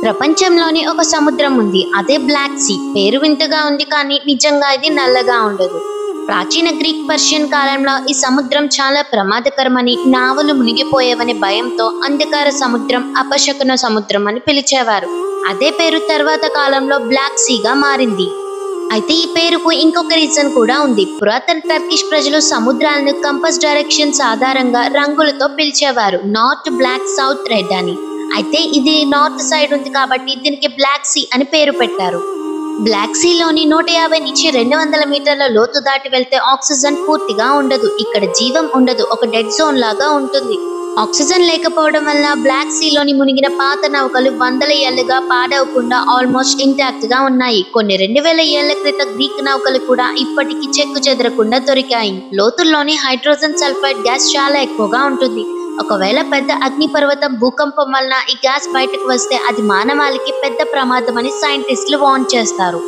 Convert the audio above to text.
ప్రపంచంలోని ఒక సముద్రం ఉంది. అదే బ్లాక్ సీ. పేరు వింతగా ఉంది, కానీ నిజంగా ఇది నల్లగా ఉండదు. ప్రాచీన గ్రీక్, పర్షియన్ కాలంలో ఈ సముద్రం చాలా ప్రమాదకరమని, నావలు మునిగిపోయేవనే భయంతో అంధకార సముద్రం, అపశకున సముద్రం అని పిలిచేవారు. అదే పేరు తర్వాత కాలంలో బ్లాక్ సీగా మారింది. అయితే ఈ పేరుకు ఇంకొక రీజన్ కూడా ఉంది. పురాతన టర్కిష్ ప్రజలు సముద్రాలను కంపస్ డైరెక్షన్స్ ఆధారంగా రంగులతో పిలిచేవారు. నార్త్ బ్లాక్, సౌత్ రెడ్ అని. అయితే ఇది నార్త్ సైడ్ ఉంది కాబట్టి దీనికి బ్లాక్ సీ అని పేరు పెట్టారు. బ్లాక్ సీలోని 150 నుంచి 200 మీటర్ల లోతు దాటి వెళ్తే ఆక్సిజన్ పూర్తిగా ఉండదు. ఇక్కడ జీవం ఉండదు. ఒక డెడ్ జోన్ లాగా ఉంటుంది. ఆక్సిజన్ లేకపోవడం వల్ల బ్లాక్ సీలోని మునిగిన పాత నౌకలు వందల ఏళ్లుగా పాడవకుండా ఆల్మోస్ట్ ఇంటాక్ట్ గా ఉన్నాయి. కొన్ని 2000 ఏళ్ల క్రితం గ్రీక్ నౌకలు కూడా ఇప్పటికీ చెక్కు చెదరకుండా దొరికాయి. లోతుల్లోని హైడ్రోజన్ సల్ఫైడ్ గ్యాస్ చాలా ఎక్కువగా ఉంటుంది. ఒకవేళ పెద్ద అగ్నిపర్వతం, భూకంపం వలన ఈ గ్యాస్ బయటకు వస్తే అది మానవాళికి పెద్ద ప్రమాదం అని సైంటిస్టులు వార్న్ చేస్తారు.